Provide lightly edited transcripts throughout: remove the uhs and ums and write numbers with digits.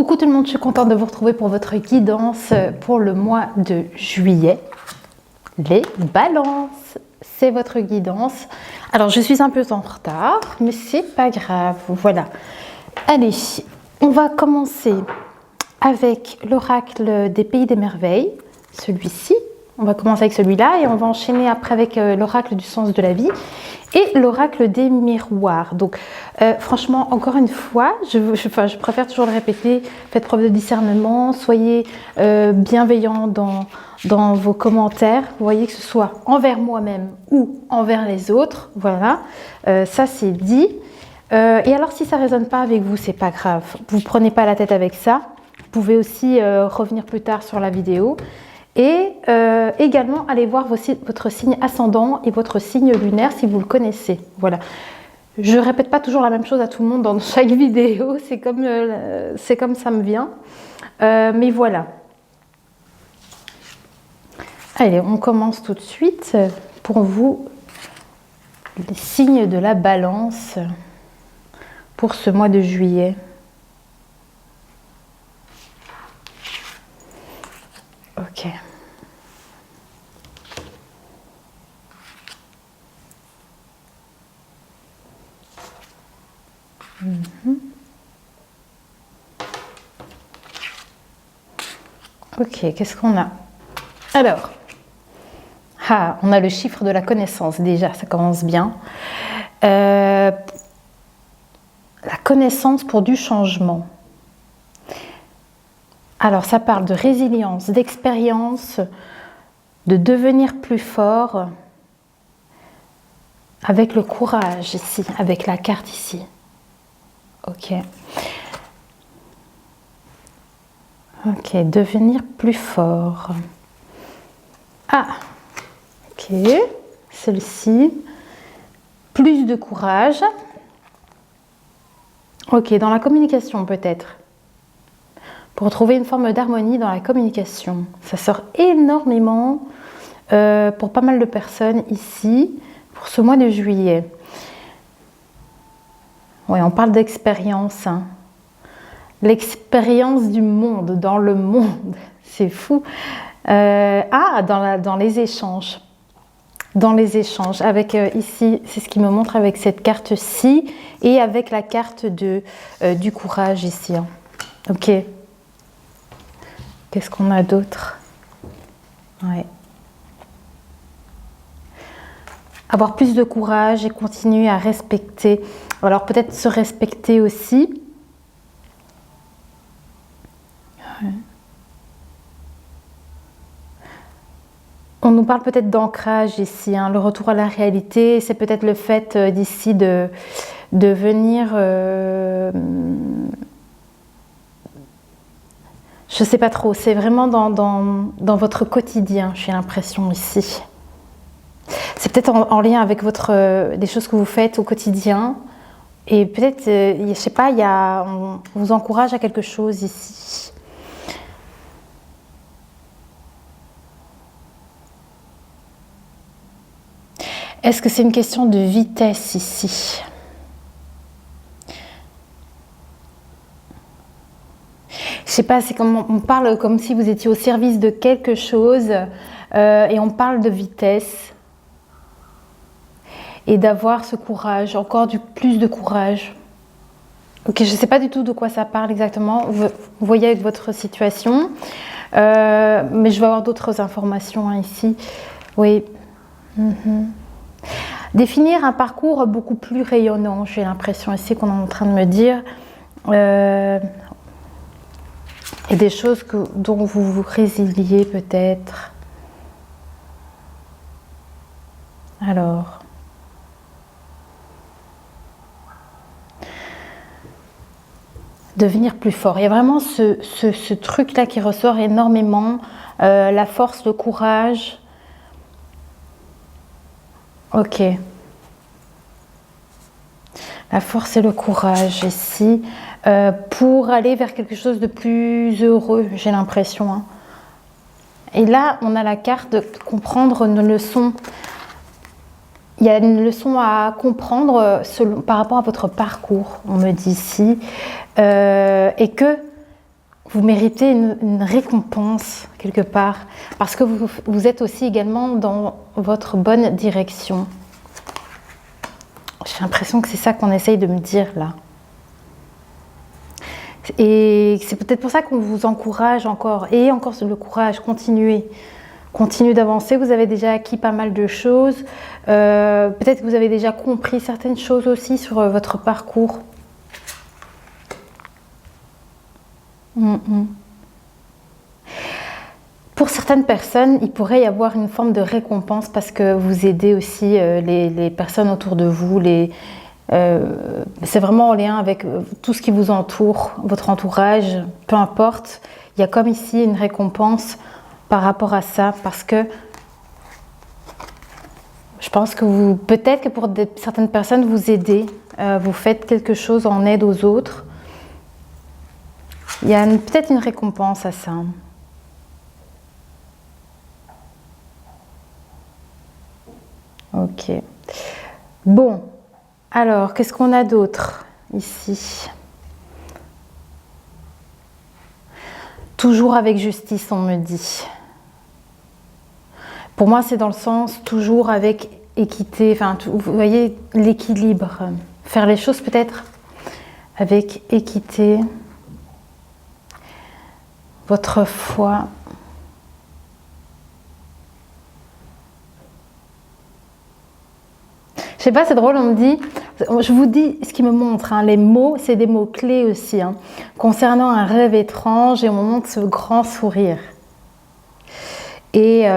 Coucou tout le monde, je suis contente de vous retrouver pour votre guidance pour le mois de juillet. Les balances, c'est votre guidance. Alors je suis un peu en retard, mais c'est pas grave, voilà. Allez, on va commencer avec l'oracle des pays des merveilles, celui-ci. On va commencer avec celui-là et on va enchaîner après avec l'oracle du sens de la vie et l'oracle des miroirs. Donc franchement, encore une fois, je préfère toujours le répéter, faites preuve de discernement, soyez bienveillants dans vos commentaires. Vous voyez, que ce soit envers moi-même ou envers les autres. Voilà, ça c'est dit. Et alors si ça ne résonne pas avec vous, c'est pas grave. Vous ne prenez pas la tête avec ça. Vous pouvez aussi revenir plus tard sur la vidéo. Et également, allez voir votre signe ascendant et votre signe lunaire si vous le connaissez. Voilà. Je ne répète pas toujours la même chose à tout le monde dans chaque vidéo, c'est comme ça me vient. Mais voilà. Allez, on commence tout de suite pour vous, les signes de la balance pour ce mois de juillet. Ok. Ok, qu'est-ce qu'on a? Alors, on a le chiffre de la connaissance, déjà, ça commence bien. La connaissance pour du changement. Alors, ça parle de résilience, d'expérience, de devenir plus fort, avec le courage ici, avec la carte ici. Ok. Ok, devenir plus fort. Ah, ok, celle-ci. Plus de courage. Ok, dans la communication peut-être. Pour trouver une forme d'harmonie dans la communication. Ça sort énormément pour pas mal de personnes ici, pour ce mois de juillet. Oui, on parle d'expérience. Hein. L'expérience du monde, dans le monde. C'est fou. Dans les échanges. Dans les échanges. Avec ici, c'est ce qui me montre avec cette carte-ci. Et avec la carte du courage ici. Hein. Ok. Qu'est-ce qu'on a d'autre? Ouais. Avoir plus de courage et continuer à respecter. Alors peut-être se respecter aussi. Ouais. On nous parle peut-être d'ancrage ici, hein, le retour à la réalité. C'est peut-être le fait d'ici de venir... je ne sais pas trop, c'est vraiment dans votre quotidien, j'ai l'impression ici. C'est peut-être en lien avec des choses que vous faites au quotidien. Et peut-être, je ne sais pas, on vous encourage à quelque chose ici. Est-ce que c'est une question de vitesse ici? Je sais pas, c'est comme on parle comme si vous étiez au service de quelque chose et on parle de vitesse et d'avoir ce courage, encore plus de courage. Ok, je ne sais pas du tout de quoi ça parle exactement, vous voyez avec votre situation, mais je vais avoir d'autres informations hein, ici. Oui. Définir un parcours beaucoup plus rayonnant, j'ai l'impression ici qu'on est en train de me dire. Et des choses dont vous vous résiliez peut-être. Alors. Devenir plus fort. Il y a vraiment ce truc-là qui ressort énormément. La force, le courage. Ok. La force et le courage ici. Pour aller vers quelque chose de plus heureux, j'ai l'impression. Hein. Et là, on a la carte de comprendre une leçon. Il y a une leçon à comprendre par rapport à votre parcours, on me dit ici. Et que vous méritez une récompense quelque part, parce que vous êtes aussi également dans votre bonne direction. J'ai l'impression que c'est ça qu'on essaye de me dire là. Et c'est peut-être pour ça qu'on vous encourage encore. Ayez encore le courage, continuez. Continuez d'avancer, vous avez déjà acquis pas mal de choses. Peut-être que vous avez déjà compris certaines choses aussi sur votre parcours. Pour certaines personnes, il pourrait y avoir une forme de récompense parce que vous aidez aussi les personnes autour de vous. C'est vraiment en lien avec tout ce qui vous entoure, votre entourage, peu importe. Il y a comme ici une récompense par rapport à ça, parce que je pense que peut-être que pour certaines personnes, vous aidez, vous faites quelque chose en aide aux autres. Il y a peut-être une récompense à ça. Ok. Bon, alors, qu'est-ce qu'on a d'autre ici? Toujours avec justice, on me dit. Pour moi, c'est dans le sens toujours avec équité, enfin, vous voyez, l'équilibre. Faire les choses peut-être avec équité. Votre foi. Je sais pas, c'est drôle, on me dit, je vous dis ce qui me montre, hein, les mots, c'est des mots clés aussi, hein, concernant un rêve étrange, et on me montre ce grand sourire. Et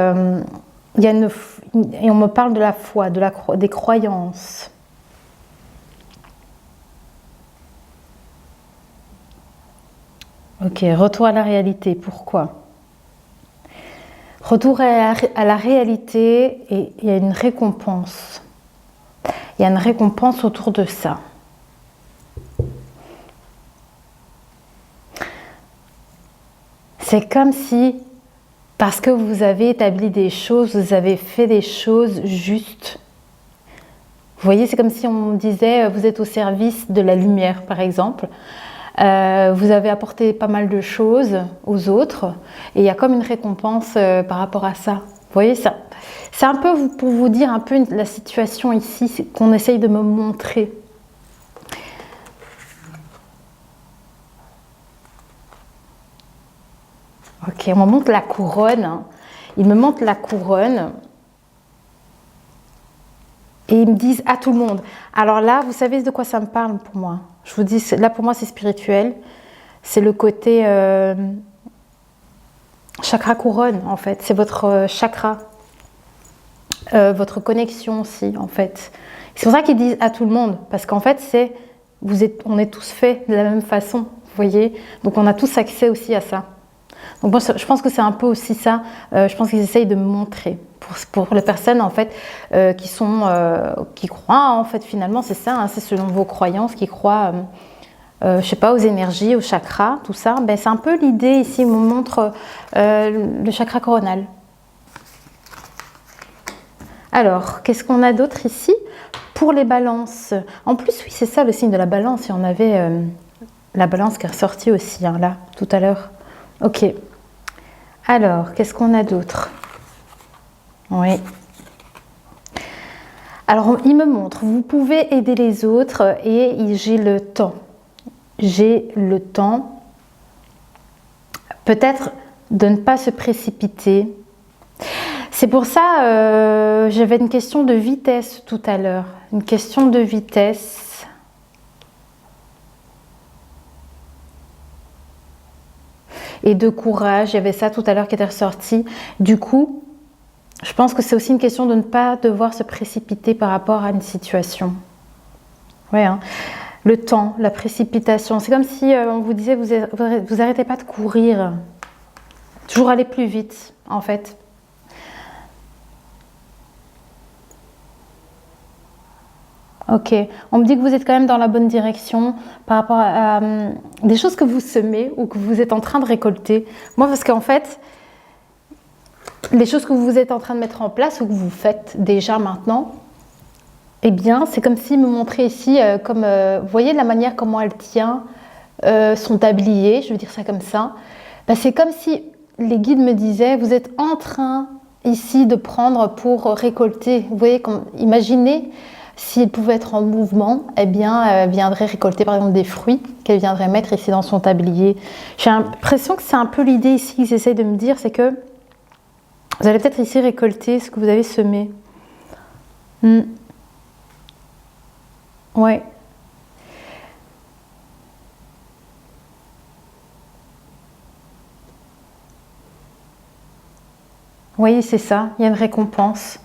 et on me parle de la foi, des croyances. Ok, retour à la réalité. Pourquoi? Retour à la réalité, et il y a une récompense. Il y a une récompense autour de ça. C'est comme si, parce que vous avez établi des choses, vous avez fait des choses justes. Vous voyez, c'est comme si on disait, vous êtes au service de la lumière, par exemple. Vous avez apporté pas mal de choses aux autres, et il y a comme une récompense par rapport à ça. Vous voyez ça? C'est un peu pour vous dire un peu la situation ici qu'on essaye de me montrer. Ok, on me montre la couronne. Hein. Il me montre la couronne. Et ils me disent à tout le monde. Alors là, vous savez de quoi ça me parle pour moi? Je vous dis, là pour moi c'est spirituel. C'est le côté chakra couronne en fait. C'est votre chakra. Votre connexion aussi en fait. C'est pour ça qu'ils disent à tout le monde. Parce qu'en fait, on est tous faits de la même façon. Vous voyez? Donc on a tous accès aussi à ça. Donc moi, je pense que c'est un peu aussi ça. Je pense qu'ils essayent de me montrer. Pour les personnes en fait qui croient en fait finalement c'est ça, hein, c'est selon vos croyances, qui croient je sais pas, aux énergies, aux chakras, tout ça, ben, c'est un peu l'idée ici, on me montre le chakra coronal. Alors, qu'est-ce qu'on a d'autre ici? Pour les balances, en plus oui c'est ça le signe de la balance, et on avait la balance qui est ressortie aussi hein, là tout à l'heure. Ok, alors qu'est-ce qu'on a d'autre? Oui. Alors, il me montre, vous pouvez aider les autres et j'ai le temps. J'ai le temps. Peut-être de ne pas se précipiter. C'est pour ça, j'avais une question de vitesse tout à l'heure. Une question de vitesse. Et de courage. Il y avait ça tout à l'heure qui était ressorti. Du coup, je pense que c'est aussi une question de ne pas devoir se précipiter par rapport à une situation. Ouais, hein. Le temps, la précipitation. C'est comme si on vous disait, vous n'arrêtez pas de courir. Toujours aller plus vite, en fait. Ok, on me dit que vous êtes quand même dans la bonne direction par rapport à des choses que vous semez ou que vous êtes en train de récolter. Moi, parce qu'en fait, les choses que vous êtes en train de mettre en place ou que vous faites déjà maintenant, eh bien, c'est comme s'il me montrait ici, vous voyez la manière comment elle tient son tablier, je veux dire ça comme ça, bah, c'est comme si les guides me disaient, vous êtes en train ici de prendre pour récolter. Vous voyez, imaginez s'il pouvait être en mouvement, eh bien, elle viendrait récolter par exemple des fruits qu'elle viendrait mettre ici dans son tablier. J'ai l'impression que c'est un peu l'idée ici qu'ils essayent de me dire, c'est que vous allez peut-être ici récolter ce que vous avez semé. Ouais. Oui, c'est ça, il y a une récompense.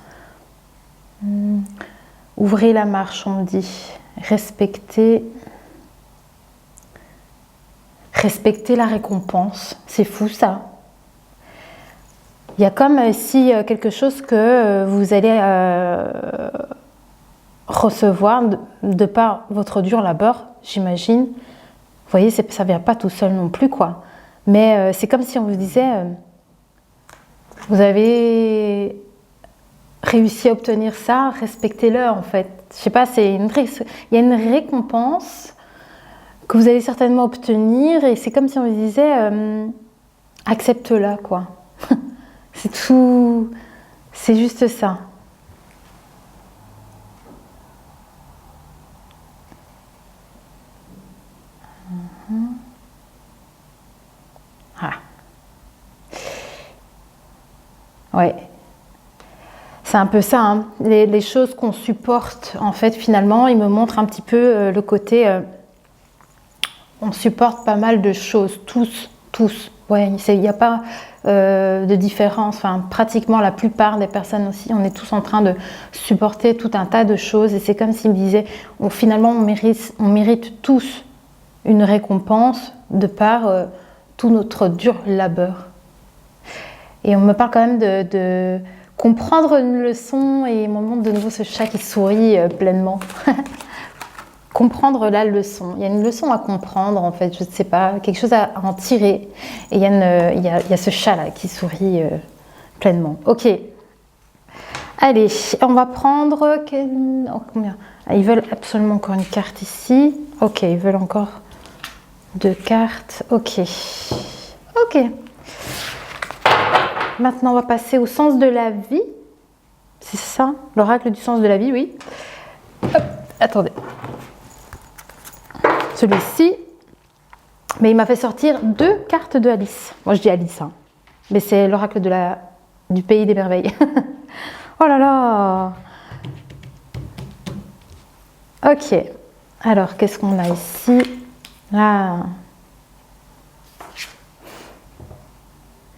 Ouvrez la marche, on me dit. Respectez la récompense. C'est fou ça. Il y a comme si quelque chose que vous allez recevoir de par votre dur labeur, j'imagine. Vous voyez, ça ne vient pas tout seul non plus, quoi. Mais c'est comme si on vous disait, vous avez réussi à obtenir ça, respectez-le en fait. Je sais pas, il y a une récompense que vous allez certainement obtenir et c'est comme si on vous disait, accepte-la, quoi. C'est tout, c'est juste ça. Ah. Ouais. C'est un peu ça, hein. Les choses qu'on supporte, en fait, finalement, il me montre un petit peu le côté... on supporte pas mal de choses, tous. Ouais, il n'y a pas de différence. Enfin, pratiquement la plupart des personnes aussi, on est tous en train de supporter tout un tas de choses. Et c'est comme s'ils me disaient, finalement, on mérite tous une récompense de par tout notre dur labeur. Et on me parle quand même de comprendre une leçon et on me montre de nouveau ce chat qui sourit pleinement. Comprendre la leçon. Il y a une leçon à comprendre en fait, je ne sais pas, quelque chose à en tirer. Et il y a ce chat là qui sourit pleinement. Ok. Allez, on va prendre... combien ? Ils veulent absolument encore une carte ici. Ok, ils veulent encore 2 cartes. Ok. Ok. Maintenant, on va passer au sens de la vie. C'est ça, l'oracle du sens de la vie, oui. Hop, attendez. Celui-ci, mais il m'a fait sortir 2 cartes de Alice. Moi, je dis Alice, hein. Mais c'est l'oracle du pays des merveilles. Oh là là. Ok. Alors, qu'est-ce qu'on a ici? Là.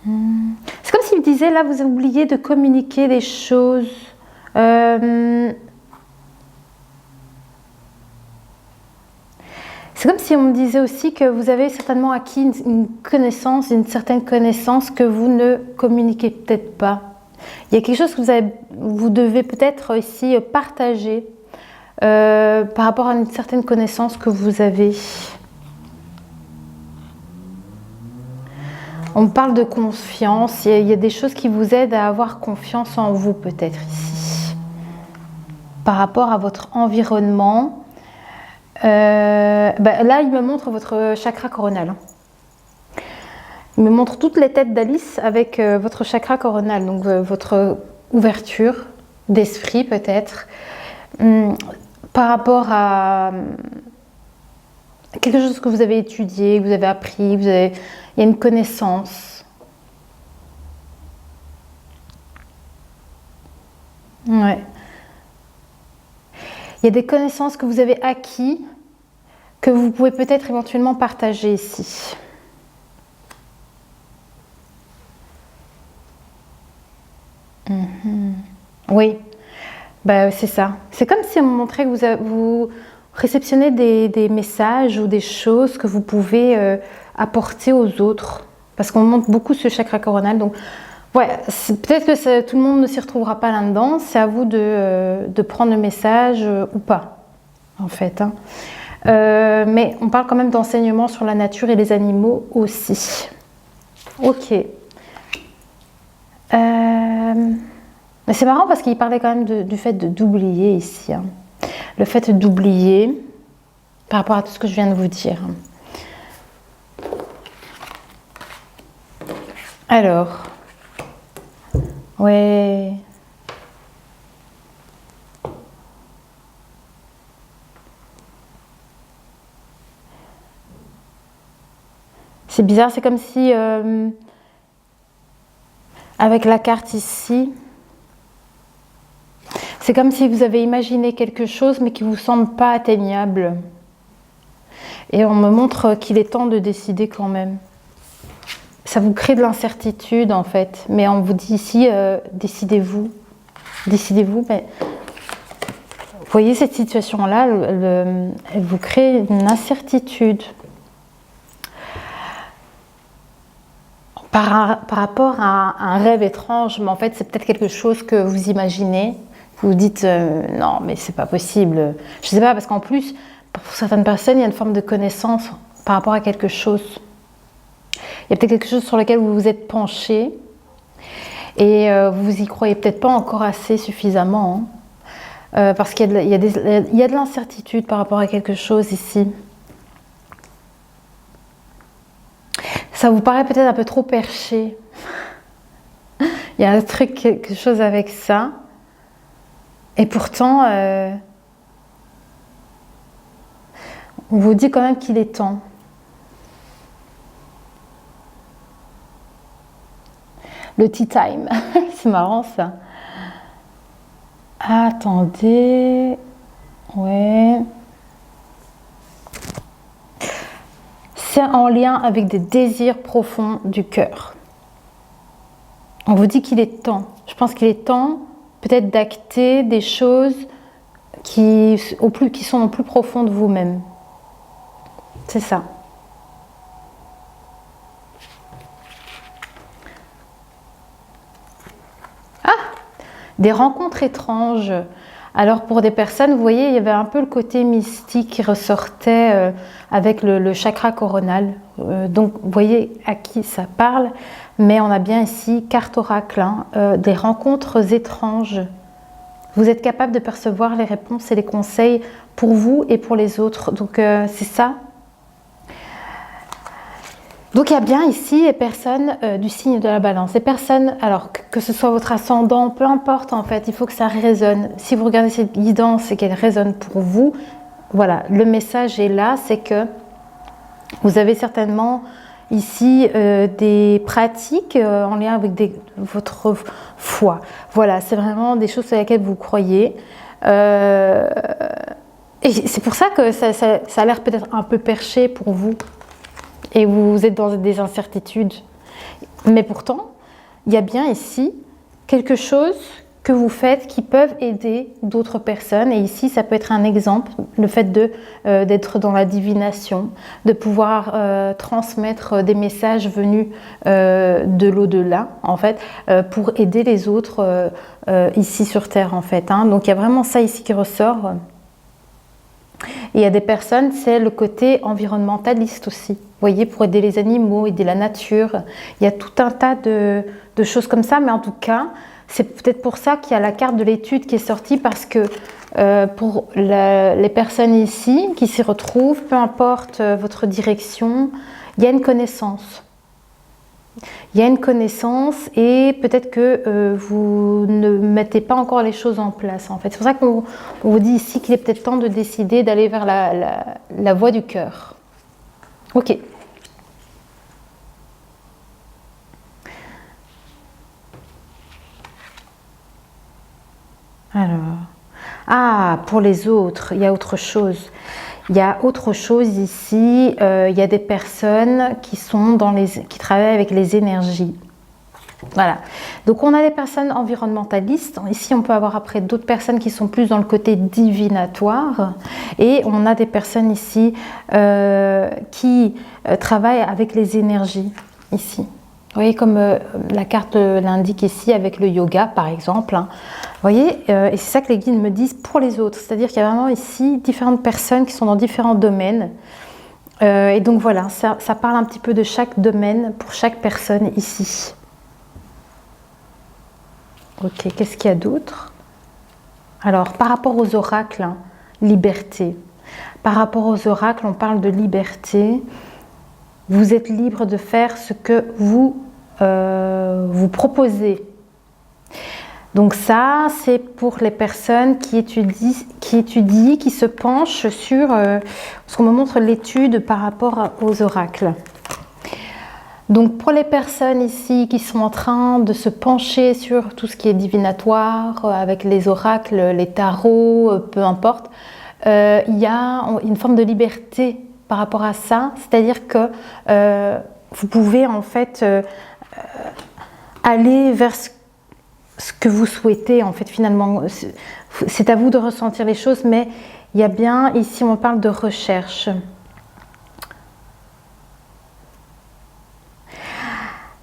C'est comme s'il me disait, là, vous oubliez de communiquer des choses. C'est comme si on me disait aussi que vous avez certainement acquis une certaine connaissance que vous ne communiquez peut-être pas. Il y a quelque chose que vous devez peut-être ici partager par rapport à une certaine connaissance que vous avez. On parle de confiance, il y a des choses qui vous aident à avoir confiance en vous peut-être ici. Par rapport à votre environnement, là il me montre votre chakra coronal. Il me montre toutes les têtes d'Alice avec votre chakra coronal, donc votre ouverture d'esprit peut-être. Par rapport à quelque chose que vous avez étudié, que vous avez appris, il y a une connaissance. Ouais. Il y a des connaissances que vous avez acquis, que vous pouvez peut-être éventuellement partager ici. Oui, bah, c'est ça. C'est comme si on me montrait que vous réceptionnez des messages ou des choses que vous pouvez apporter aux autres. Parce qu'on montre beaucoup ce chakra coronal. Donc, ouais, peut-être que tout le monde ne s'y retrouvera pas là-dedans. C'est à vous de prendre le message ou pas, en fait. Hein. Mais on parle quand même d'enseignement sur la nature et les animaux aussi. Ok. Mais c'est marrant parce qu'il parlait quand même du fait d'oublier ici. Hein. Le fait d'oublier par rapport à tout ce que je viens de vous dire. Alors, ouais. C'est bizarre, c'est comme si, avec la carte ici, c'est comme si vous avez imaginé quelque chose mais qui ne vous semble pas atteignable. Et on me montre qu'il est temps de décider quand même. Ça vous crée de l'incertitude en fait, mais on vous dit ici, décidez-vous. Décidez-vous, mais vous voyez cette situation-là, elle vous crée une incertitude. Par rapport à un rêve étrange, mais en fait c'est peut-être quelque chose que vous imaginez, vous vous dites non mais c'est pas possible, je sais pas, parce qu'en plus pour certaines personnes il y a une forme de connaissance par rapport à quelque chose, il y a peut-être quelque chose sur lequel vous vous êtes penché et vous y croyez peut-être pas encore assez suffisamment, hein, parce qu'il y a de l'incertitude par rapport à quelque chose ici. Ça vous paraît peut-être un peu trop perché. Il y a un truc, quelque chose avec ça. Et pourtant, on vous dit quand même qu'il est temps. Le tea time. C'est marrant ça. Attendez. Ouais. C'est en lien avec des désirs profonds du cœur. On vous dit qu'il est temps. Je pense qu'il est temps peut-être d'acter des choses qui sont au plus profond de vous-même. C'est ça. Ah! Des rencontres étranges. Alors pour des personnes, vous voyez, il y avait un peu le côté mystique qui ressortait avec le chakra coronal. Donc vous voyez à qui ça parle, mais on a bien ici, carte oracle, hein, des rencontres étranges. Vous êtes capable de percevoir les réponses et les conseils pour vous et pour les autres. Donc c'est ça. Donc il y a bien ici les personnes du signe de la balance. Les personnes, alors que ce soit votre ascendant, peu importe en fait, il faut que ça résonne. Si vous regardez cette guidance et qu'elle résonne pour vous, voilà, le message est là, c'est que vous avez certainement ici des pratiques en lien avec votre foi. Voilà, c'est vraiment des choses sur lesquelles vous croyez. Et c'est pour ça que ça a l'air peut-être un peu perché pour vous. Et vous êtes dans des incertitudes. Mais pourtant, il y a bien ici quelque chose que vous faites qui peuvent aider d'autres personnes. Et ici, ça peut être un exemple, le fait d'être dans la divination, de pouvoir transmettre des messages venus de l'au-delà, en fait, pour aider les autres ici sur Terre, en fait. Hein. Donc, il y a vraiment ça ici qui ressort. Et il y a des personnes, c'est le côté environnementaliste aussi. Vous voyez, pour aider les animaux, aider la nature. Il y a tout un tas de choses comme ça, mais en tout cas, c'est peut-être pour ça qu'il y a la carte de l'étude qui est sortie, parce que pour les personnes ici qui s'y retrouvent, peu importe votre direction, il y a une connaissance. Il y a une connaissance et peut-être que vous ne mettez pas encore les choses en place en fait. C'est pour ça qu'on vous dit ici qu'il est peut-être temps de décider d'aller vers la voie du cœur. Ok. Alors, pour les autres, il y a autre chose. Il y a autre chose ici, il y a des personnes qui travaillent avec les énergies. Voilà, donc on a des personnes environnementalistes. Ici, on peut avoir après d'autres personnes qui sont plus dans le côté divinatoire. Et on a des personnes ici qui travaillent avec les énergies, ici. Vous voyez, comme la carte l'indique ici avec le yoga, par exemple. Hein. Vous voyez, et c'est ça que les guides me disent pour les autres. C'est-à-dire qu'il y a vraiment ici différentes personnes qui sont dans différents domaines. Et donc voilà, ça parle un petit peu de chaque domaine pour chaque personne ici. Ok, qu'est-ce qu'il y a d'autre? Alors, par rapport aux oracles, hein, liberté. Par rapport aux oracles, on parle de liberté. Vous êtes libre de faire ce que vous vous proposer. Donc ça, c'est pour les personnes qui étudient, qui se penchent sur ce qu'on me montre l'étude par rapport aux oracles. Donc pour les personnes ici qui sont en train de se pencher sur tout ce qui est divinatoire, avec les oracles, les tarots, peu importe, il y a une forme de liberté par rapport à ça, c'est-à-dire que vous pouvez en fait aller vers ce que vous souhaitez en fait finalement. C'est à vous de ressentir les choses, mais il y a bien ici on parle de recherche.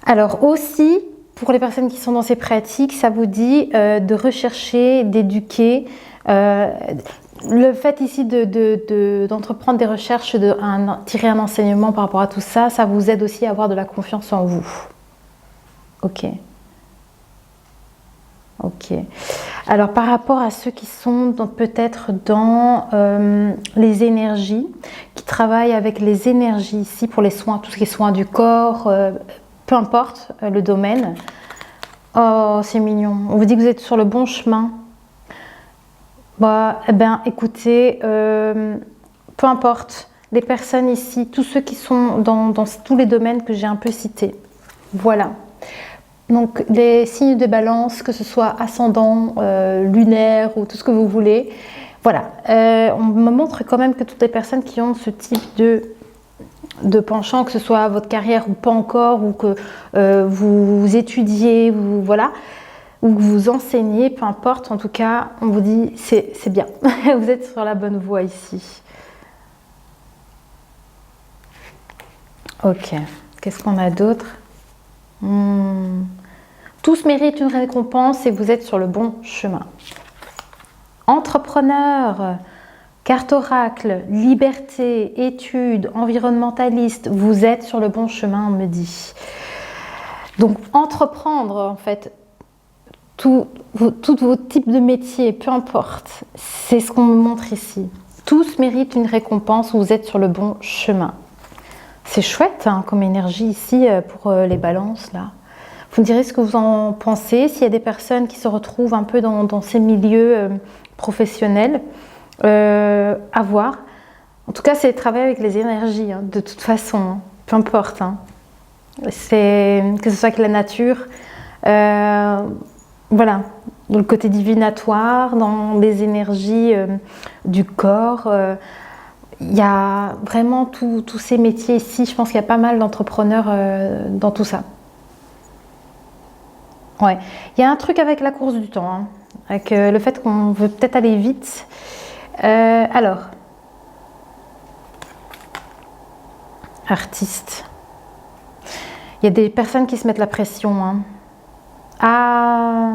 Alors aussi, pour les personnes qui sont dans ces pratiques, ça vous dit de rechercher, d'éduquer. Le fait ici d'entreprendre des recherches, de tirer un enseignement par rapport à tout ça, ça vous aide aussi à avoir de la confiance en vous. Ok. Ok. Alors par rapport à ceux qui sont peut-être dans les énergies, qui travaillent avec les énergies ici pour les soins, tout ce qui est soins du corps, peu importe le domaine. Oh, c'est mignon. On vous dit que vous êtes sur le bon chemin. Bah, eh bien, écoutez, peu importe les personnes ici, tous ceux qui sont dans tous les domaines que j'ai un peu cités. Voilà. Donc, les signes de balance, que ce soit ascendant, lunaire ou tout ce que vous voulez. Voilà. On me montre quand même que toutes les personnes qui ont ce type de penchant, que ce soit votre carrière ou pas encore, ou que vous étudiez, voilà, ou que vous enseignez, peu importe, en tout cas, on vous dit c'est bien, vous êtes sur la bonne voie ici. Ok, qu'est-ce qu'on a d'autre? Tous méritent une récompense et vous êtes sur le bon chemin. Entrepreneur, carte oracle, liberté, études, environnementaliste, vous êtes sur le bon chemin, on me dit. Donc, entreprendre, en fait, tous vos types de métiers, peu importe, c'est ce qu'on me montre ici. Tous méritent une récompense, vous êtes sur le bon chemin. C'est chouette hein, comme énergie ici pour les balances, là. Vous me direz ce que vous en pensez, s'il y a des personnes qui se retrouvent un peu dans ces milieux professionnels. À voir. En tout cas, c'est travailler avec les énergies, hein, de toute façon, hein, peu importe. Hein. Que ce soit avec la nature, voilà, dans le côté divinatoire, dans les énergies du corps. Il y a vraiment tous ces métiers ici. Je pense qu'il y a pas mal d'entrepreneurs dans tout ça. Ouais. Il y a un truc avec la course du temps, hein, avec le fait qu'on veut peut-être aller vite. Alors, artiste. Il y a des personnes qui se mettent la pression. Hein. Ah,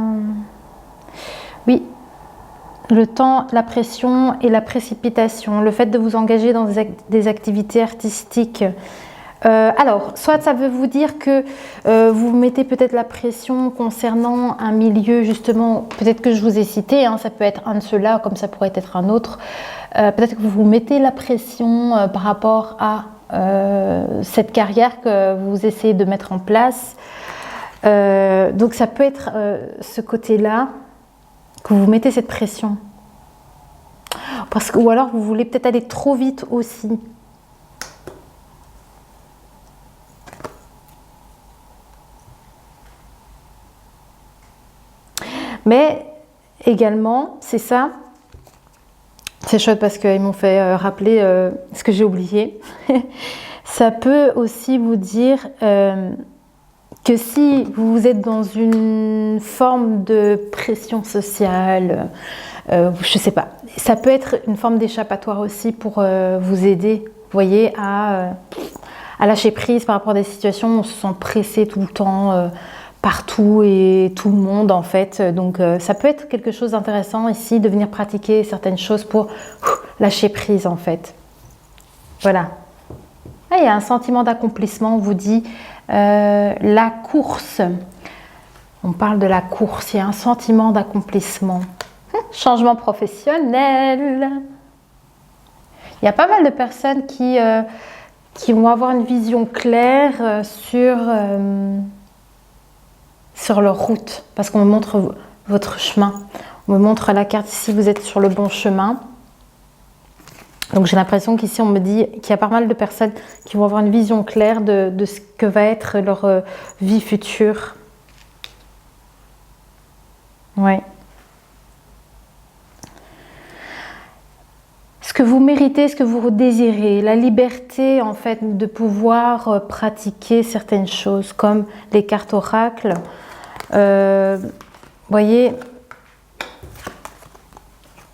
oui. Le temps, la pression et la précipitation. Le fait de vous engager dans des activités artistiques. Alors, soit ça veut vous dire que vous mettez peut-être la pression concernant un milieu, justement, peut-être que je vous ai cité, hein, ça peut être un de ceux-là, comme ça pourrait être un autre. Peut-être que vous mettez la pression par rapport à cette carrière que vous essayez de mettre en place. Donc ça peut être ce côté-là, que vous mettez cette pression. Ou alors vous voulez peut-être aller trop vite aussi. Mais également, c'est ça, c'est chouette parce qu'ils m'ont fait rappeler ce que j'ai oublié. Ça peut aussi vous dire que si vous êtes dans une forme de pression sociale, je ne sais pas, ça peut être une forme d'échappatoire aussi pour vous aider, vous voyez, à lâcher prise par rapport à des situations où on se sent pressé tout le temps, partout et tout le monde en fait. Donc ça peut être quelque chose d'intéressant ici de venir pratiquer certaines choses pour lâcher prise en fait. Voilà. Ah, il y a un sentiment d'accomplissement, on vous dit la course. On parle de la course, il y a un sentiment d'accomplissement. Changement professionnel. Il y a pas mal de personnes qui vont avoir une vision claire sur sur leur route, parce qu'on me montre votre chemin. On me montre la carte ici, vous êtes sur le bon chemin. Donc j'ai l'impression qu'ici on me dit qu'il y a pas mal de personnes qui vont avoir une vision claire de ce que va être leur vie future. Ouais. Ce que vous méritez, ce que vous désirez, la liberté en fait de pouvoir pratiquer certaines choses comme les cartes oracles. Voyez,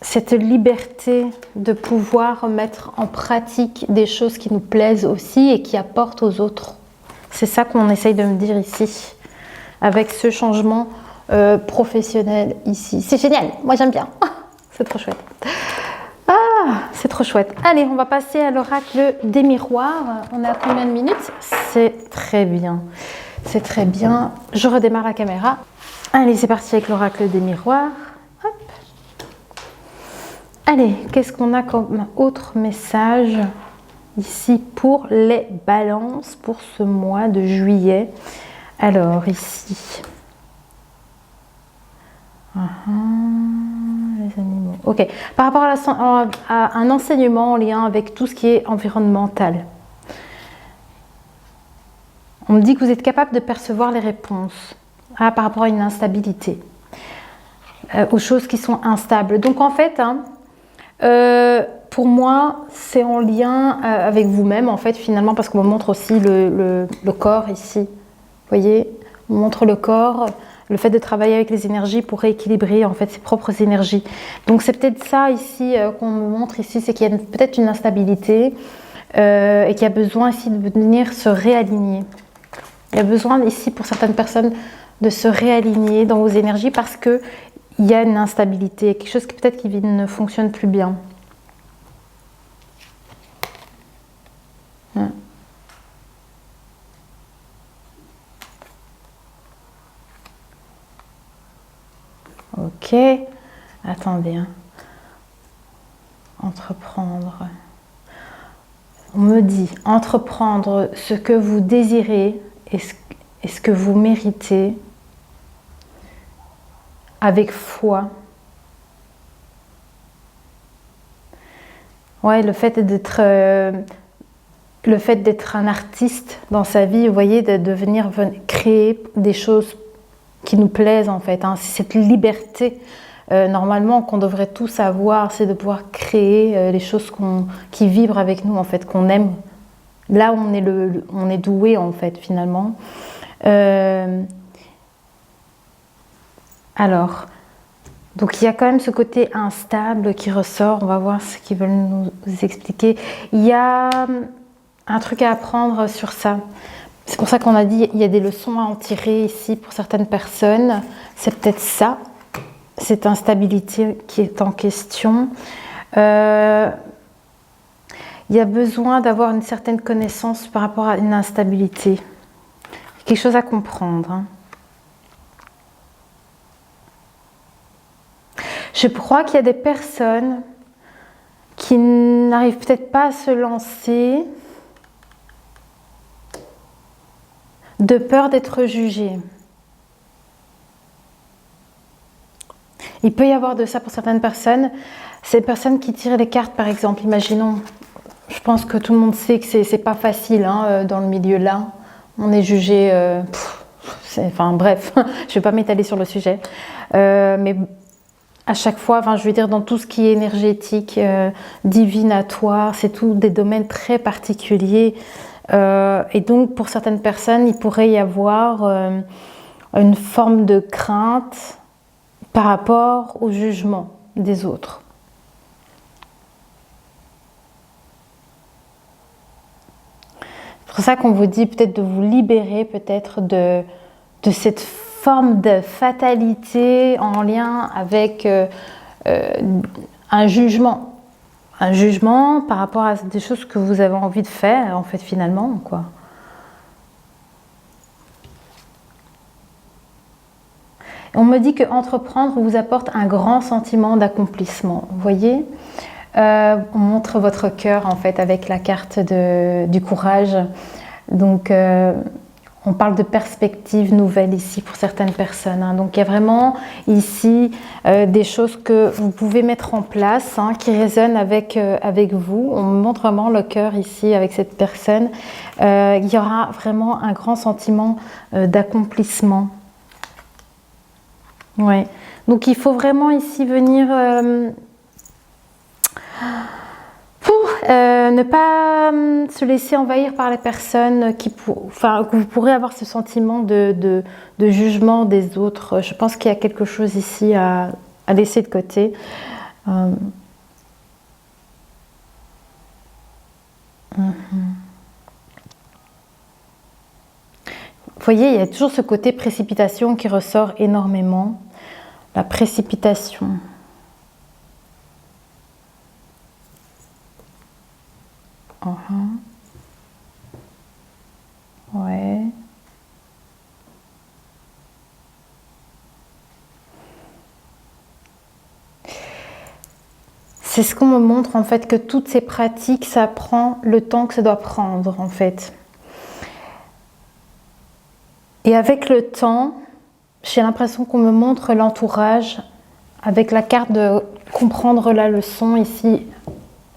cette liberté de pouvoir mettre en pratique des choses qui nous plaisent aussi et qui apportent aux autres. C'est ça qu'on essaye de me dire ici, avec ce changement professionnel ici. C'est génial, moi j'aime bien, c'est trop chouette. Ah, c'est trop chouette. Allez, on va passer à l'oracle des miroirs. On est à combien de minutes? C'est très bien. C'est très bien. Je redémarre la caméra. Allez, c'est parti avec l'oracle des miroirs. Hop. Allez, qu'est-ce qu'on a comme autre message ici pour les balances pour ce mois de juillet? Alors, ici. Les animaux. Ok. Par rapport à un enseignement en lien avec tout ce qui est environnemental. On me dit que vous êtes capable de percevoir les réponses par rapport à une instabilité, aux choses qui sont instables. Donc en fait, pour moi, c'est en lien avec vous-même, en fait, finalement, parce qu'on me montre aussi le corps ici. Vous voyez, on montre le corps, le fait de travailler avec les énergies pour rééquilibrer en fait ses propres énergies. Donc c'est peut-être ça ici qu'on me montre ici, c'est qu'il y a peut-être une instabilité et qu'il y a besoin ici de venir se réaligner. Il y a besoin ici pour certaines personnes de se réaligner dans vos énergies parce qu'il y a une instabilité, quelque chose qui peut-être qui ne fonctionne plus bien. Ok, attendez, hein. Entreprendre. On me dit entreprendre ce que vous désirez et ce que vous méritez avec foi. Ouais, le fait d'être un artiste dans sa vie, vous voyez, de venir créer des choses qui nous plaisent en fait, hein. C'est cette liberté normalement qu'on devrait tous avoir, c'est de pouvoir créer les choses qui vibrent avec nous en fait, qu'on aime. Là on est doué en fait finalement. Alors, donc il y a quand même ce côté instable qui ressort, on va voir ce qu'ils veulent nous expliquer. Il y a un truc à apprendre sur ça. C'est pour ça qu'on a dit il y a des leçons à en tirer ici pour certaines personnes. C'est peut-être ça, cette instabilité qui est en question. Il y a besoin d'avoir une certaine connaissance par rapport à une instabilité. Quelque chose à comprendre. Hein. Je crois qu'il y a des personnes qui n'arrivent peut-être pas à se lancer de peur d'être jugé. Il peut y avoir de ça pour certaines personnes. Ces personnes qui tirent les cartes, par exemple, imaginons, je pense que tout le monde sait que c'est pas facile hein, dans le milieu là. On est jugé, enfin bref, je vais pas m'étaler sur le sujet. Mais à chaque fois, enfin, je veux dire, dans tout ce qui est énergétique, divinatoire, c'est tout des domaines très particuliers. Et donc, pour certaines personnes, il pourrait y avoir une forme de crainte par rapport au jugement des autres. C'est pour ça qu'on vous dit peut-être de vous libérer peut-être de cette forme de fatalité en lien avec un jugement. Un jugement par rapport à des choses que vous avez envie de faire, en fait, finalement, quoi. On me dit que entreprendre vous apporte un grand sentiment d'accomplissement. Vous voyez, on montre votre cœur, en fait, avec la carte du courage. Donc, on On parle de perspectives nouvelles ici pour certaines personnes. Hein. Donc il y a vraiment ici des choses que vous pouvez mettre en place hein, qui résonnent avec vous. On me montre vraiment le cœur ici avec cette personne. Il y aura vraiment un grand sentiment d'accomplissement. Ouais. Donc il faut vraiment ici venir ne pas se laisser envahir par les personnes que vous pourrez avoir ce sentiment de jugement des autres. Je pense qu'il y a quelque chose ici à laisser de côté. Vous voyez, il y a toujours ce côté précipitation qui ressort énormément. La précipitation. Ouais. C'est ce qu'on me montre en fait, que toutes ces pratiques, ça prend le temps que ça doit prendre en fait. Et avec le temps, j'ai l'impression qu'on me montre l'entourage avec la carte de comprendre la leçon ici.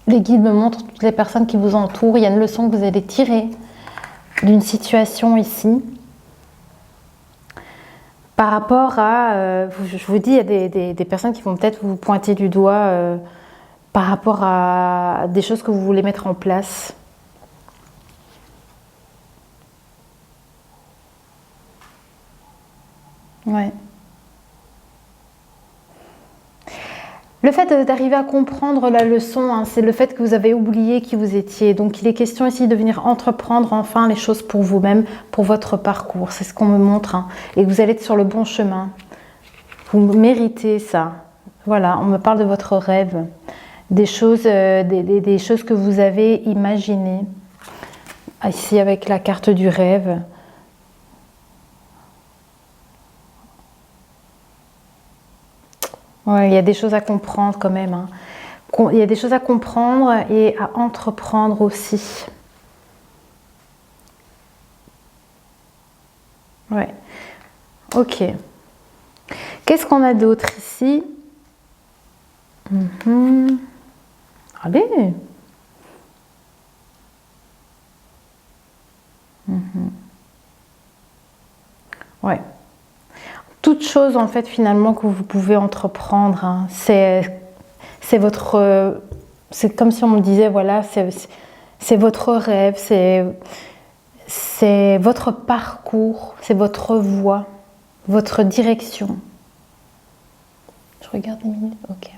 Les guides me montrent toutes les personnes qui vous entourent. Il y a une leçon que vous allez tirer d'une situation ici. Par rapport à, je vous dis, il y a des personnes qui vont peut-être vous pointer du doigt par rapport à des choses que vous voulez mettre en place. Ouais. Le fait d'arriver à comprendre la leçon, hein, c'est le fait que vous avez oublié qui vous étiez. Donc il est question ici de venir entreprendre enfin les choses pour vous-même, pour votre parcours. C'est ce qu'on me montre. Hein, et vous allez être sur le bon chemin. Vous méritez ça. Voilà, on me parle de votre rêve. Des choses que vous avez imaginées. Ici avec la carte du rêve. Ouais, il y a des choses à comprendre quand même. Hein. Il y a des choses à comprendre et à entreprendre aussi. Ouais. Ok. Qu'est-ce qu'on a d'autre ici? Allez. Ouais. Toute chose en fait finalement que vous pouvez entreprendre, hein, c'est votre, c'est comme si on me disait voilà, c'est votre rêve, c'est votre parcours, c'est votre voie, votre direction. Je regarde une minute, ok.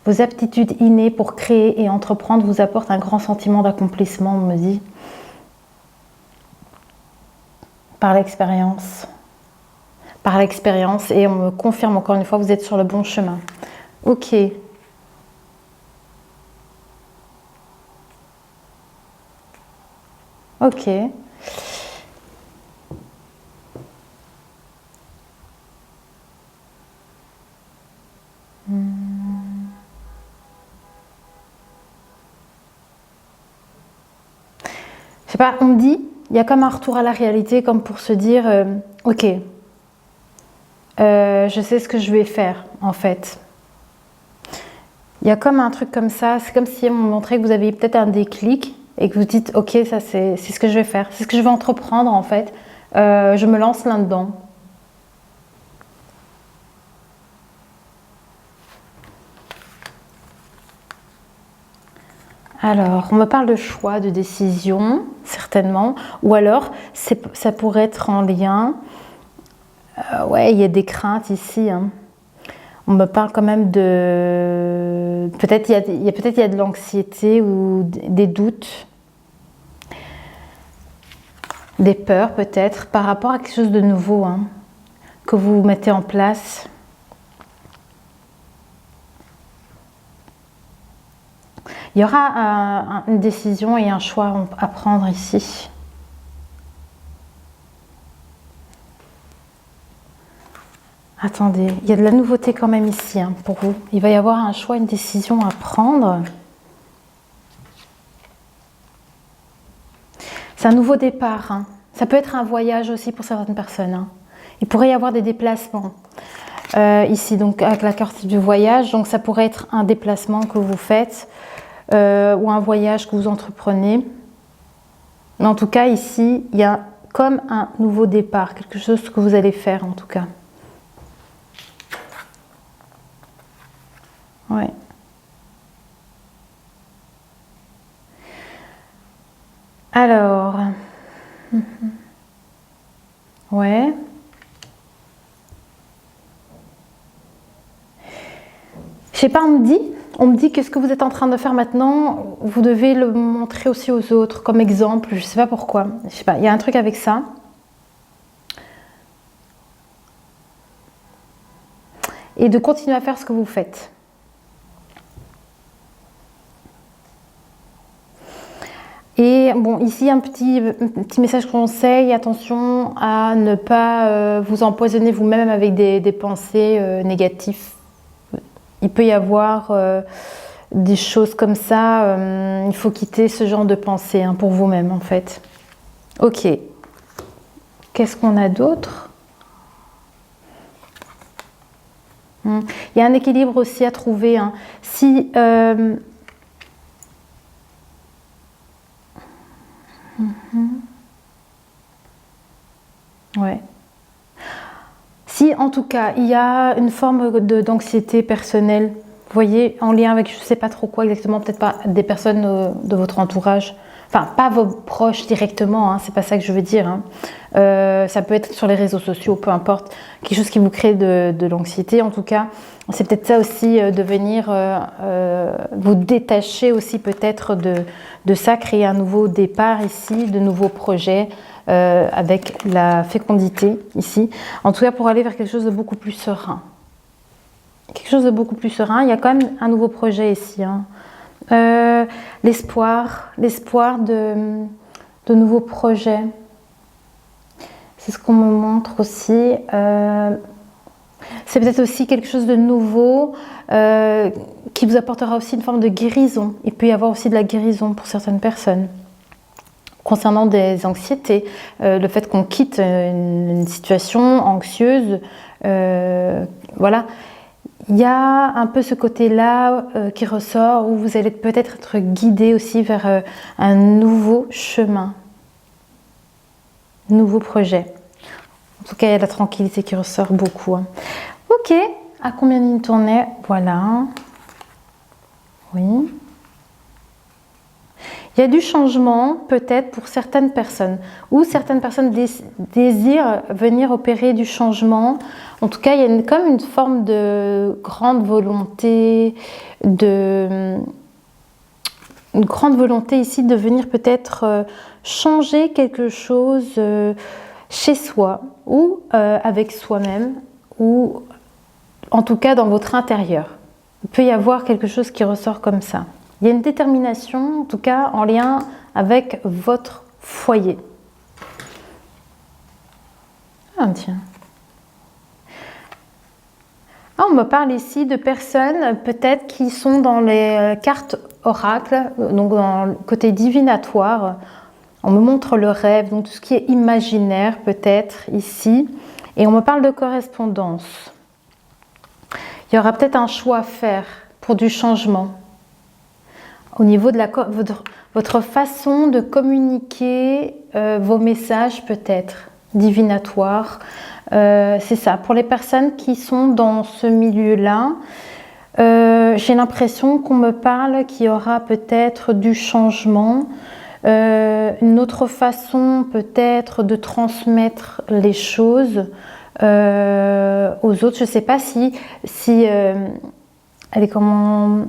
Vos aptitudes innées pour créer et entreprendre vous apportent un grand sentiment d'accomplissement, on me dit. Par l'expérience. Par l'expérience. Et on me confirme encore une fois, vous êtes sur le bon chemin. Ok. Ok. Je sais pas, on me dit, il y a comme un retour à la réalité, comme pour se dire, ok, je sais ce que je vais faire, en fait. Il y a comme un truc comme ça, c'est comme si on me montrait que vous aviez peut-être un déclic et que vous dites, ok, ça c'est ce que je vais faire, c'est ce que je vais entreprendre, en fait. Je me lance là-dedans. Alors, on me parle de choix, de décision, certainement. Ou alors, ça pourrait être en lien. Ouais, il y a des craintes ici. Hein. On me parle quand même de... Peut-être il y a de l'anxiété ou des doutes. Des peurs peut-être par rapport à quelque chose de nouveau hein, que vous mettez en place. Il y aura une décision et un choix à prendre ici. Attendez, il y a de la nouveauté quand même ici hein, pour vous. Il va y avoir un choix, une décision à prendre. C'est un nouveau départ. Hein. Ça peut être un voyage aussi pour certaines personnes. Hein. Il pourrait y avoir des déplacements. Ici, donc avec la carte du voyage, donc ça pourrait être un déplacement que vous faites ou un voyage que vous entreprenez. Mais en tout cas, ici, il y a comme un nouveau départ, quelque chose que vous allez faire en tout cas. Ouais. Alors, ouais. Je sais pas, on me dit que ce que vous êtes en train de faire maintenant, vous devez le montrer aussi aux autres comme exemple. Je sais pas pourquoi. Je sais pas, il y a un truc avec ça. Et de continuer à faire ce que vous faites. Et bon, ici un petit message conseil, attention à ne pas vous empoisonner vous-même avec des pensées négatives. Il peut y avoir des choses comme ça, il faut quitter ce genre de pensée hein, pour vous-même en fait. Ok, qu'est-ce qu'on a d'autre? Il y a un équilibre aussi à trouver. Hein. Si ouais. Si en tout cas il y a une forme d'anxiété personnelle, vous voyez, en lien avec je ne sais pas trop quoi exactement, peut-être pas des personnes de votre entourage, enfin pas vos proches directement, hein, c'est pas ça que je veux dire. Hein. Ça peut être sur les réseaux sociaux, peu importe, quelque chose qui vous crée de l'anxiété en tout cas. C'est peut-être ça aussi de venir vous détacher aussi peut-être de ça, créer un nouveau départ ici, de nouveaux projets. Avec la fécondité ici, en tout cas pour aller vers quelque chose de beaucoup plus serein. Quelque chose de beaucoup plus serein, il y a quand même un nouveau projet ici. Hein. L'espoir de nouveaux projets. C'est ce qu'on me montre aussi. C'est peut-être aussi quelque chose de nouveau qui vous apportera aussi une forme de guérison. Il peut y avoir aussi de la guérison pour certaines personnes. Concernant des anxiétés, le fait qu'on quitte une situation anxieuse, voilà, il y a un peu ce côté-là qui ressort où vous allez peut-être être guidé aussi vers un nouveau chemin, nouveau projet. En tout cas, il y a la tranquillité qui ressort beaucoup. Hein. Ok, à combien de minutes on est? Voilà. Oui. Il y a du changement peut-être pour certaines personnes ou certaines personnes désirent venir opérer du changement. En tout cas, il y a comme une forme de grande volonté, une grande volonté ici de venir peut-être changer quelque chose chez soi ou avec soi-même ou en tout cas dans votre intérieur. Il peut y avoir quelque chose qui ressort comme ça. Il y a une détermination, en tout cas, en lien avec votre foyer. Ah, tiens. Ah, on me parle ici de personnes, peut-être, qui sont dans les cartes oracles, donc dans le côté divinatoire. On me montre le rêve, donc tout ce qui est imaginaire, peut-être, ici. Et on me parle de correspondance. Il y aura peut-être un choix à faire pour du changement. Au niveau de votre façon de communiquer vos messages peut-être divinatoires. C'est ça. Pour les personnes qui sont dans ce milieu-là, j'ai l'impression qu'on me parle qu'il y aura peut-être du changement, une autre façon peut-être de transmettre les choses aux autres. Je ne sais pas si elle est comment...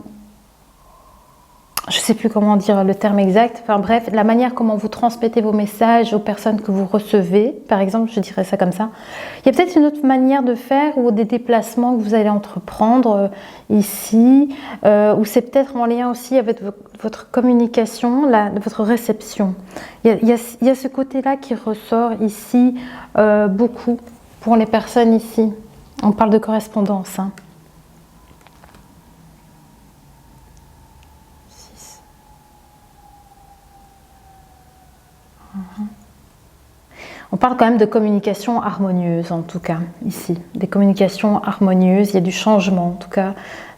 Je ne sais plus comment dire le terme exact, enfin bref, la manière comment vous transmettez vos messages aux personnes que vous recevez, par exemple, je dirais ça comme ça. Il y a peut-être une autre manière de faire ou des déplacements que vous allez entreprendre ici, ou c'est peut-être en lien aussi avec votre communication, votre réception. Il y a ce côté-là qui ressort ici beaucoup pour les personnes ici. On parle de correspondance. Hein. 6. On parle quand même de communication harmonieuse, en tout cas, ici. Des communications harmonieuses, il y a du changement, en tout cas.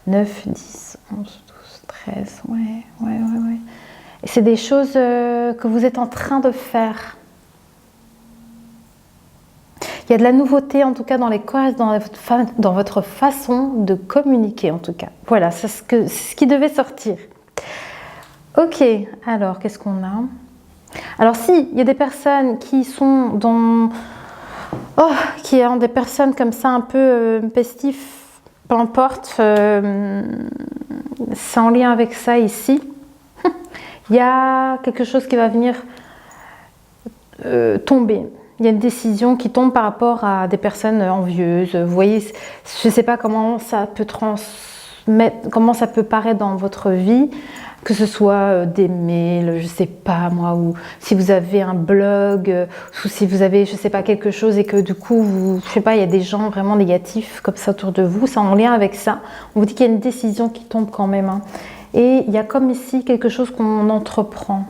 9, 10, 11, 12, 13, ouais. Et c'est des choses que vous êtes en train de faire. Il y a de la nouveauté, en tout cas, dans votre façon de communiquer, en tout cas. Voilà, c'est ce qui devait sortir. Ok, alors, qu'est-ce qu'on a ? Alors, si, il y a des personnes qui sont dans... Oh, qui ont des personnes comme ça, un peu pestifs, peu importe, c'est en lien avec ça ici. Il y a quelque chose qui va venir tomber. Il y a une décision qui tombe par rapport à des personnes envieuses. Vous voyez, je ne sais pas comment ça peut transmettre, comment ça peut paraître dans votre vie, que ce soit des mails, je ne sais pas moi, ou si vous avez un blog, ou si vous avez, je ne sais pas, quelque chose et que du coup, je ne sais pas, il y a des gens vraiment négatifs comme ça autour de vous, c'est en lien avec ça. On vous dit qu'il y a une décision qui tombe quand même. Hein. Et il y a comme ici quelque chose qu'on entreprend.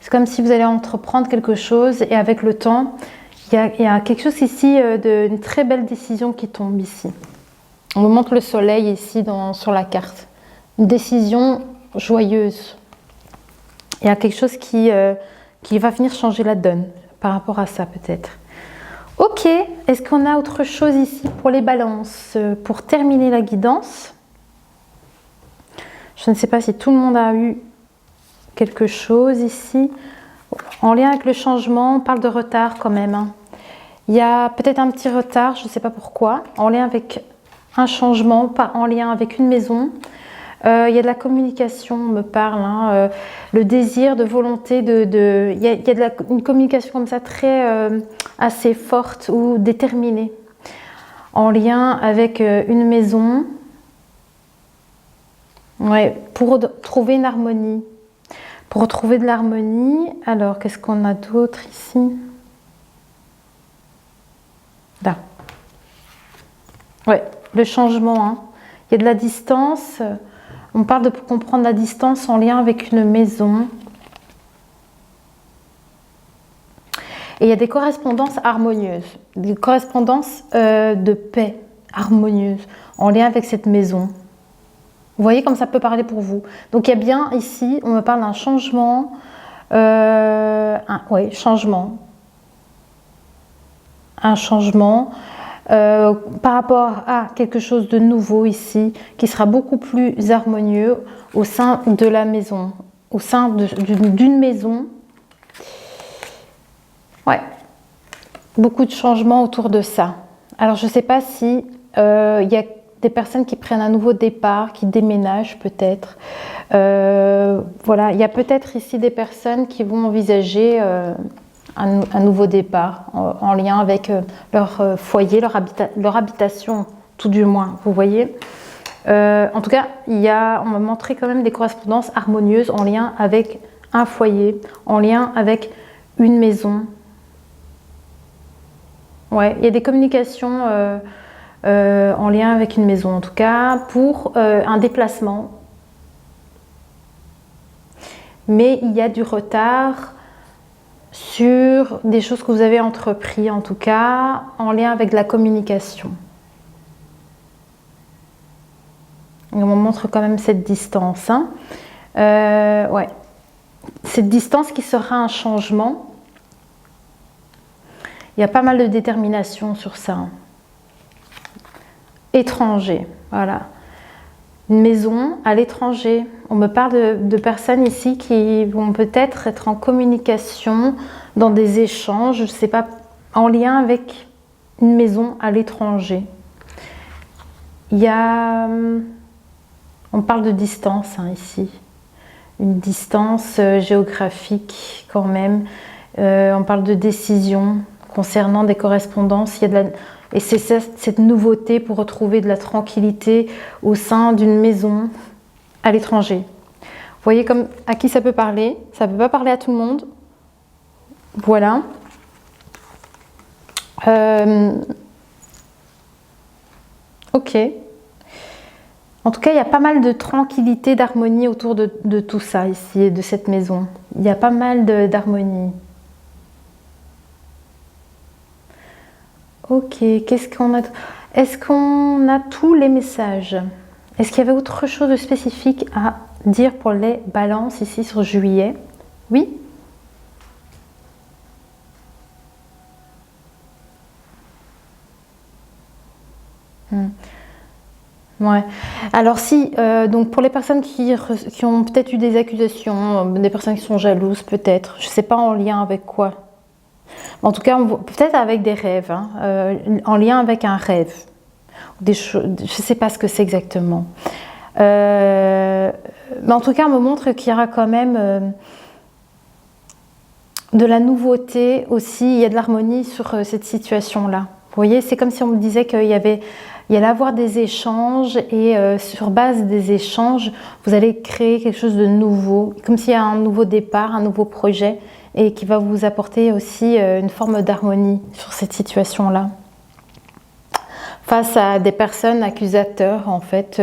C'est comme si vous allez entreprendre quelque chose et avec le temps, il y a quelque chose ici, une très belle décision qui tombe ici. On vous montre le soleil ici sur la carte. Une décision joyeuse. Il y a quelque chose qui va venir changer la donne par rapport à ça peut-être. Ok, est-ce qu'on a autre chose ici pour les balances? Pour terminer la guidance, je ne sais pas si tout le monde a eu quelque chose ici. En lien avec le changement, on parle de retard quand même. Hein. Il y a peut-être un petit retard, je ne sais pas pourquoi, en lien avec un changement, pas en lien avec une maison. Il y a de la communication, on me parle, hein, le désir de volonté, il y a une communication comme ça très assez forte ou déterminée, en lien avec une maison, ouais, pour trouver une harmonie. Pour retrouver de l'harmonie, alors qu'est-ce qu'on a d'autre ici? Là. Ouais, le changement. Hein. Il y a de la distance. On parle de comprendre la distance en lien avec une maison. Et il y a des correspondances harmonieuses. Des correspondances de paix harmonieuses en lien avec cette maison. Vous voyez comme ça peut parler pour vous. Donc il y a bien ici, on me parle d'un changement. Changement. Un changement par rapport à quelque chose de nouveau ici, qui sera beaucoup plus harmonieux au sein de la maison, au sein d'une maison. Ouais, beaucoup de changements autour de ça. Alors je ne sais pas si il y a des personnes qui prennent un nouveau départ, qui déménagent peut-être. Voilà, il y a peut-être ici des personnes qui vont envisager un nouveau départ en lien avec leur foyer, leur habitation, tout du moins, vous voyez. En tout cas, on m'a montré quand même des correspondances harmonieuses en lien avec un foyer, en lien avec une maison. Ouais, il y a des communications en lien avec une maison, en tout cas, pour un déplacement. Mais il y a du retard sur des choses que vous avez entrepris, en tout cas, en lien avec la communication. Et on montre quand même cette distance. Hein. Ouais. Cette distance qui sera un changement. Il y a pas mal de détermination sur ça. Hein. Étranger, voilà. Une maison à l'étranger. On me parle de personnes ici qui vont peut-être être en communication, dans des échanges, je ne sais pas, en lien avec une maison à l'étranger. Il y a... On parle de distance hein, ici. Une distance géographique quand même. On parle de décision concernant des correspondances. Il y a de la... Et c'est cette nouveauté pour retrouver de la tranquillité au sein d'une maison à l'étranger. Vous voyez comme à qui ça peut parler. Ça ne peut pas parler à tout le monde. Voilà. Ok. En tout cas, il y a pas mal de tranquillité, d'harmonie autour de tout ça ici, de cette maison. Il y a pas mal d'harmonie. Ok, qu'est-ce qu'on a? Est-ce qu'on a tous les messages? Est-ce qu'il y avait autre chose de spécifique à dire pour les balances ici sur juillet? Oui? Ouais. Alors si, donc pour les personnes qui ont peut-être eu des accusations, des personnes qui sont jalouses peut-être, je ne sais pas en lien avec quoi. En tout cas, peut-être avec des rêves, hein, en lien avec un rêve. Des choses, je ne sais pas ce que c'est exactement. Mais en tout cas, on me montre qu'il y aura quand même de la nouveauté aussi, il y a de l'harmonie sur cette situation-là. Vous voyez, c'est comme si on me disait il allait avoir des échanges et sur base des échanges, vous allez créer quelque chose de nouveau, comme s'il y a un nouveau départ, un nouveau projet et qui va vous apporter aussi une forme d'harmonie sur cette situation-là. Face à des personnes accusateurs en fait,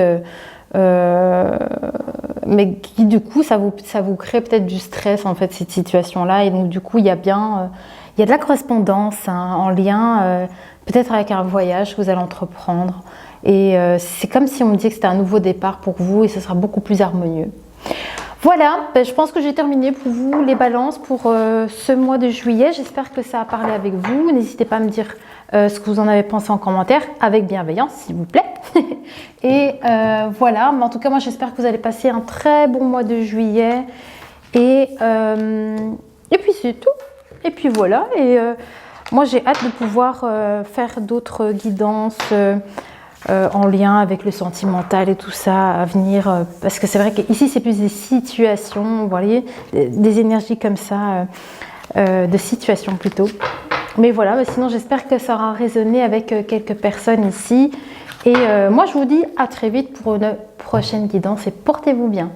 mais qui du coup ça vous crée peut-être du stress en fait cette situation-là et donc du coup il y a de la correspondance hein, en lien peut-être avec un voyage que vous allez entreprendre et c'est comme si on me disait que c'était un nouveau départ pour vous et ce sera beaucoup plus harmonieux. Voilà, je pense que j'ai terminé pour vous les balances pour ce mois de juillet. J'espère que ça a parlé avec vous. N'hésitez pas à me dire ce que vous en avez pensé en commentaire, avec bienveillance s'il vous plaît. Et voilà, mais en tout cas moi j'espère que vous allez passer un très bon mois de juillet. Et puis c'est tout. Et puis voilà, et moi j'ai hâte de pouvoir faire d'autres guidances en lien avec le sentimental et tout ça à venir, parce que c'est vrai qu'ici c'est plus des situations, vous voyez, des énergies comme ça, de situations plutôt. Mais voilà, mais sinon j'espère que ça aura résonné avec quelques personnes ici. Et moi je vous dis à très vite pour une prochaine guidance et portez-vous bien.